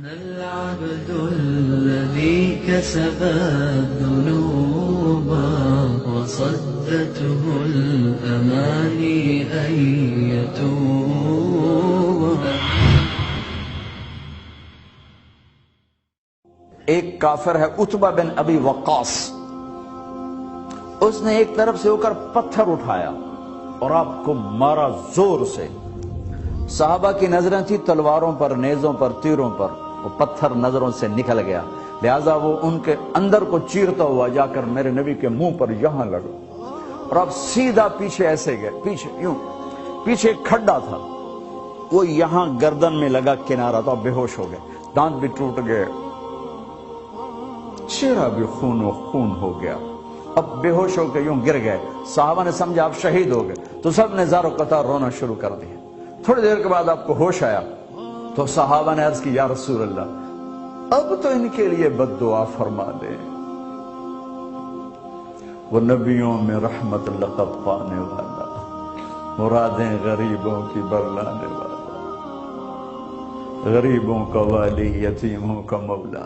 أنا العبد الذي كسب الذنوب وصدته الأماني أن يتوب. ایک کافر ہے عتبہ بن ابی وقاص، اس نے ایک طرف سے ہو کر پتھر اٹھایا اور آپ کو مارا زور سے. صحابہ کی نظریں تھی تلواروں پر، نیزوں پر، تیروں پر، وہ پتھر نظروں سے نکل گیا، لہذا وہ ان کے اندر کو چیرتا ہوا جا کر میرے نبی کے منہ پر یہاں لگا اور آپ سیدھا پیچھے ایسے گئے، پیچھے یوں، پیچھے ایک کھڈا تھا، وہ یہاں گردن میں لگا کنارہ تو آپ بے ہوش ہو گئے، دانت بھی ٹوٹ گئے، چہرہ بھی خون و خون ہو گیا، اب بے ہوش ہو کے یوں گر گئے. صحابہ نے سمجھا آپ شہید ہو گئے تو سب نے زار و قطار رونا شروع کر دیا. تھوڑی دیر کے بعد آپ کو ہوش آیا تو صحابہ نے عرض کی یا رسول اللہ اب تو ان کے لیے بد دعا فرما دے، وہ نبیوں میں رحمت لقب پانے والا، مرادیں غریبوں کی برلانے والا، غریبوں کا والی، یتیموں کا مولا.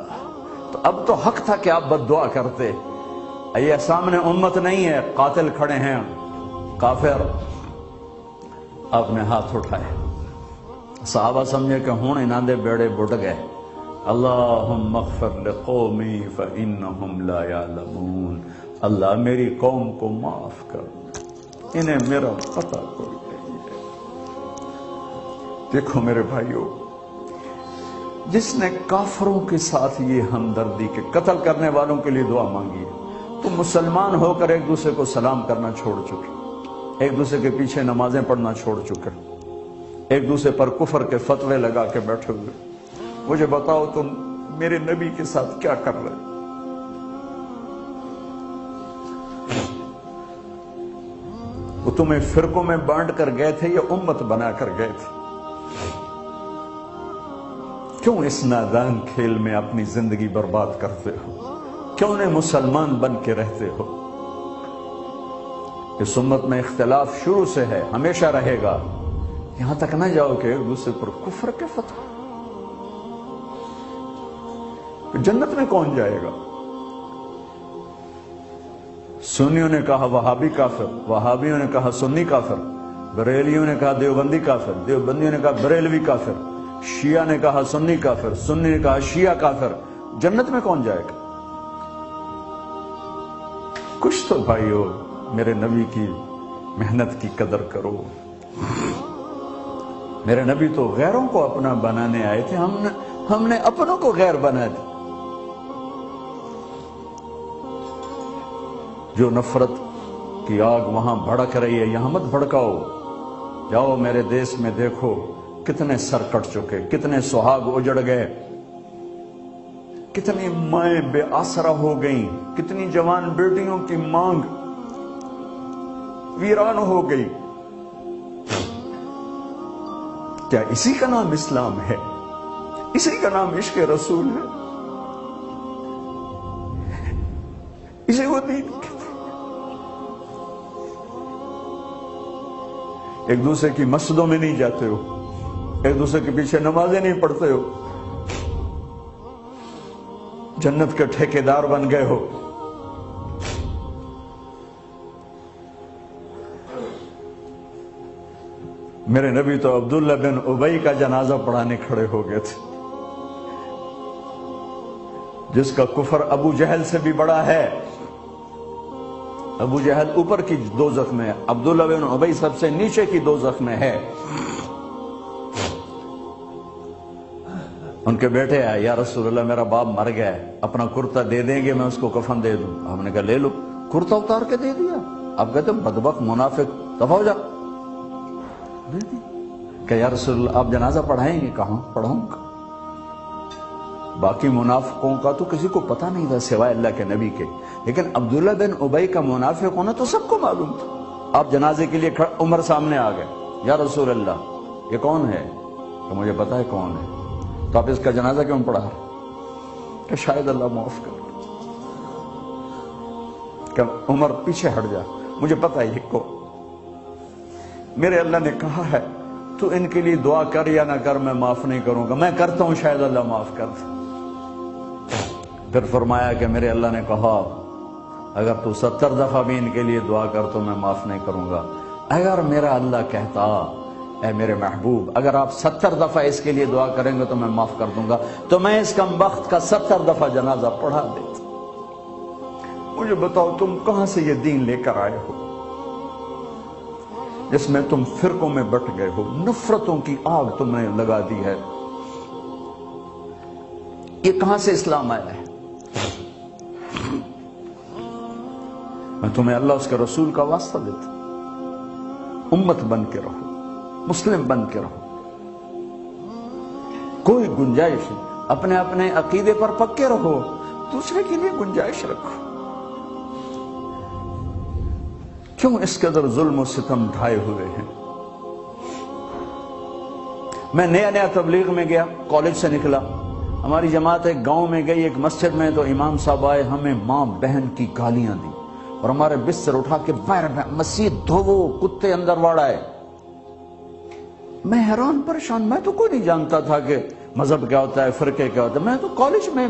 تو اب تو حق تھا کہ آپ بد دعا کرتے. یہ سامنے امت نہیں ہے، قاتل کھڑے ہیں، کافر. آپ نے ہاتھ اٹھائے، صحابہ سمجھے کہ ہوں انہاں دے بیڑے بڑھ گئے. اللہم اغفر لقومی فإنہم لا یعلمون، اللہ میری قوم کو معاف کر، انہیں میرا پتہ کوئی نہیں ہے. دیکھو میرے بھائیو، جس نے کافروں کے ساتھ یہ ہمدردی کے قتل کرنے والوں کے لیے دعا مانگی ہے، تو مسلمان ہو کر ایک دوسرے کو سلام کرنا چھوڑ چکے، ایک دوسرے کے پیچھے نمازیں پڑھنا چھوڑ چکے، ایک دوسرے پر کفر کے فتوے لگا کے بیٹھے ہوئے. مجھے بتاؤ تم میرے نبی کے ساتھ کیا کر رہے؟ وہ تمہیں فرقوں میں بانٹ کر گئے تھے یا امت بنا کر گئے تھے؟ کیوں اس نادان کھیل میں اپنی زندگی برباد کرتے ہو؟ کیوں نے مسلمان بن کے رہتے ہو؟ اس امت میں اختلاف شروع سے ہے، ہمیشہ رہے گا. یہاں تک نہ جاؤ کہ ایک دوسرے پر کفر کے فتوے. جنت میں کون جائے گا؟ سنیوں نے کہا وہابی کافر، وہابیوں نے کہا سنی کافر، بریلیوں نے کہا دیوبندی کافر، دیوبندیوں نے کہا بریلوی کافر، شیعہ نے کہا سنی کافر، سنی نے کہا شیعہ کافر. جنت میں کون جائے گا؟ کچھ تو بھائیو میرے نبی کی محنت کی قدر کرو. میرے نبی تو غیروں کو اپنا بنانے آئے تھے، ہم نے اپنوں کو غیر بنا دیا. جو نفرت کی آگ وہاں بھڑک رہی ہے یہاں مت بھڑکاؤ. جاؤ میرے دیس میں دیکھو کتنے سر کٹ چکے، کتنے سہاگ اجڑ گئے، کتنی مائیں بے آسرا ہو گئیں، کتنی جوان بیٹیوں کی مانگ ویران ہو گئی. کیا اسی کا نام اسلام ہے؟ اسی کا نام عشق رسول ہے؟ اسے وہ دین کہتے ہیں. ایک دوسرے کی مسجدوں میں نہیں جاتے ہو، ایک دوسرے کے پیچھے نمازیں نہیں پڑھتے ہو، جنت کے ٹھیکیدار بن گئے ہو. میرے نبی تو عبداللہ بن ابی کا جنازہ پڑھانے کھڑے ہو گئے تھے، جس کا کفر ابو جہل سے بھی بڑا ہے. ابو جہل اوپر کی دوزخ میں، عبداللہ بن ابی سب سے نیچے کی دوزخ میں ہے. ان کے بیٹے آئے، یا رسول اللہ میرا باپ مر گیا ہے، اپنا کرتا دے دیں گے میں اس کو کفن دے دوں. ہم نے کہا لے لو. کرتا اتار کے دے دیا. اب کہتے بدبخت منافق دفع ہو جا. کہ یا رسول اللہ آپ جنازہ پڑھائیں گے؟ کہاں پڑھاؤں گا. باقی منافقوں کا تو کسی کو پتہ نہیں تھا سوائے اللہ کے نبی کے، لیکن عبداللہ بن ابی کا منافق ہونا تو سب کو معلوم تھا. آپ جنازے کے لیے عمر سامنے آ گئے، یا رسول اللہ یہ کون ہے؟ کہ مجھے پتا ہے کون ہے. تو آپ اس کا جنازہ کیوں پڑھا رہے؟ کہ شاید اللہ معاف کر. کہ عمر پیچھے ہٹ جا، مجھے پتا ہے یہ کو. میرے اللہ نے کہا ہے تو ان کے لیے دعا کر یا نہ کر، میں معاف نہیں کروں گا، میں کرتا ہوں شاید اللہ معاف کر دے۔ پھر فرمایا کہ میرے اللہ نے کہا اگر تو 70 دفعہ بھی ان کے لیے دعا کر تو میں معاف نہیں کروں گا۔ اگر میرا اللہ کہتا اے میرے محبوب اگر آپ 70 دفعہ اس کے لیے دعا کریں گے تو میں معاف کر دوں گا، تو میں اس کمبخت کا 70 دفعہ جنازہ پڑھا دیتا۔ مجھے بتاؤ تم کہاں سے یہ دین لے کر آئے ہو جس میں تم فرقوں میں بٹ گئے ہو، نفرتوں کی آگ تم نے لگا دی ہے، یہ کہاں سے اسلام آیا ہے؟ میں تمہیں اللہ اس کے رسول کا واسطہ دیتا ہوں، امت بن کے رہو، مسلم بن کے رہو، کوئی گنجائش نہیں، اپنے اپنے عقیدے پر پکے رہو، دوسرے کے لیے گنجائش رکھو۔ کیوں اس قدر ظلم و ستم ڈھائے ہوئے ہیں؟ میں نیا تبلیغ میں گیا، کالج سے نکلا، ہماری جماعت ایک گاؤں میں گئی، ایک مسجد میں، تو امام صاحب آئے، ہمیں ماں بہن کی گالیاں دی اور ہمارے بستر اٹھا کے باہر مسجد دھوو، کتے اندر واڑائے۔ میں حیران پریشان، میں تو کوئی نہیں جانتا تھا کہ مذہب کیا ہوتا ہے، فرقے کیا ہوتا ہے، میں تو کالج میں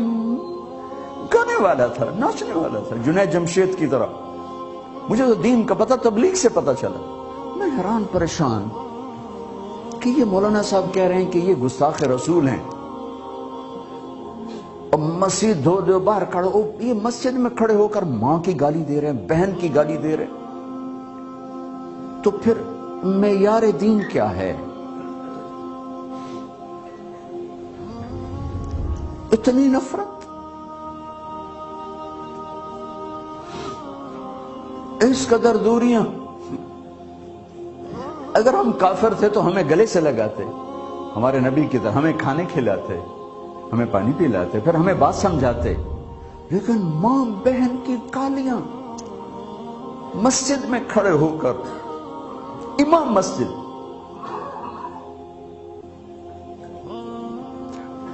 گانے والا تھا، ناچنے والا تھا، جنید جمشید کی طرح، مجھے تو دین کا پتہ تبلیغ سے پتہ چلا۔ میں حیران پریشان کہ یہ مولانا صاحب کہہ رہے ہیں کہ یہ گستاخ رسول ہیں، اور مسجد دھو دو، باہر کھڑے ہو، یہ مسجد میں کھڑے ہو کر ماں کی گالی دے رہے ہیں، بہن کی گالی دے رہے ہیں، تو پھر معیار دین کیا ہے؟ اتنی نفرت، اس قدر دوریاں۔ اگر ہم کافر تھے تو ہمیں گلے سے لگاتے، ہمارے نبی کی طرح ہمیں کھانے کھلاتے، ہمیں پانی پلاتے، پھر ہمیں بات سمجھاتے، لیکن ماں بہن کی گالیاں، مسجد میں کھڑے ہو کر، امام مسجد۔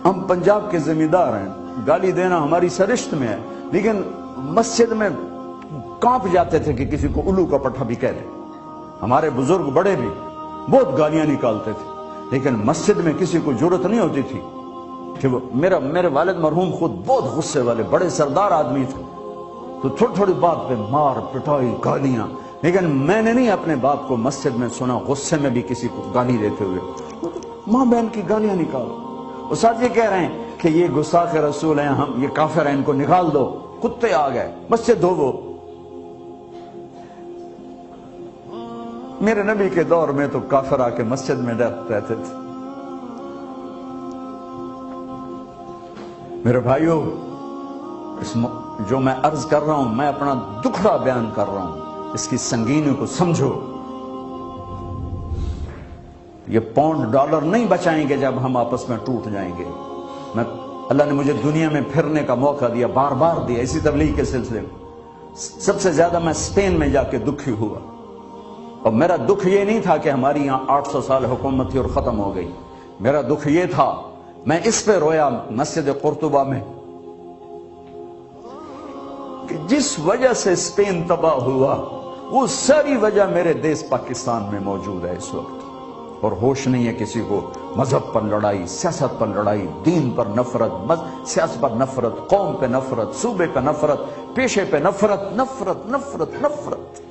ہم پنجاب کے زمیندار ہیں، گالی دینا ہماری سرشت میں ہے، لیکن مسجد میں کانپ جاتے تھے کہ کسی کو الو کا پٹھا بھی کہہ دے۔ ہمارے بزرگ بڑے بھی بہت گالیاں نکالتے تھے، لیکن مسجد میں کسی کو ضرورت نہیں ہوتی تھی کہ وہ میرے والد مرحوم خود بہت غصے والے بڑے سردار آدمی تھے، تو تھوڑی تھوڑی بات پہ مار پٹائی گالیاں، لیکن میں نے نہیں اپنے باپ کو مسجد میں سنا غصے میں بھی کسی کو گالی دیتے ہوئے۔ ماں بہن کی گالیاں نکالو، اور ساتھ یہ کہہ رہے ہیں کہ یہ گستاخ رسول ہیں، ہم یہ کافر ہیں، ان کو نکال دو، کتے آ گئے، مسجد دھوو۔ میرے نبی کے دور میں تو کافر آ کے مسجد میں رہتے تھے۔ میرے بھائیوں، جو میں عرض کر رہا ہوں، میں اپنا دکھڑا بیان کر رہا ہوں، اس کی سنگینی کو سمجھو۔ یہ پاؤنڈ ڈالر نہیں بچائیں گے جب ہم آپس میں ٹوٹ جائیں گے۔ اللہ نے مجھے دنیا میں پھرنے کا موقع دیا، بار بار دیا، اسی تبلیغ کے سلسلے میں۔ سب سے زیادہ میں اسپین میں جا کے دکھی ہوا، اور میرا دکھ یہ نہیں تھا کہ ہماری یہاں 800 سال حکومت تھی اور ختم ہو گئی، میرا دکھ یہ تھا، میں اس پہ رویا مسجد قرطبہ میں، کہ جس وجہ سے اسپین تباہ ہوا وہ ساری وجہ میرے دیس پاکستان میں موجود ہے اس وقت، اور ہوش نہیں ہے کسی کو۔ مذہب پر لڑائی، سیاست پر لڑائی، دین پر نفرت، سیاست پر نفرت، قوم پہ نفرت، صوبے پہ نفرت، پیشے پہ نفرت، نفرت نفرت نفرت۔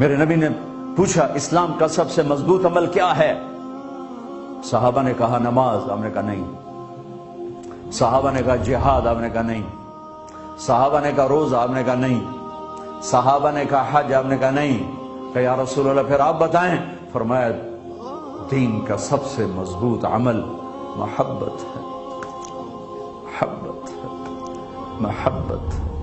میرے نبی نے پوچھا اسلام کا سب سے مضبوط عمل کیا ہے؟ صحابہ نے کہا نماز، آپ نے کہا نہیں۔ صحابہ نے کہا جہاد، آپ نے کہا نہیں۔ صحابہ نے کہا روزہ، آپ نے کہا نہیں۔ صحابہ نے کہا حج، آپ نے کہا نہیں۔ کہ یا رسول اللہ پھر آپ بتائیں؟ فرمایا دین کا سب سے مضبوط عمل محبت ہے، محبت ہے، محبت ہے۔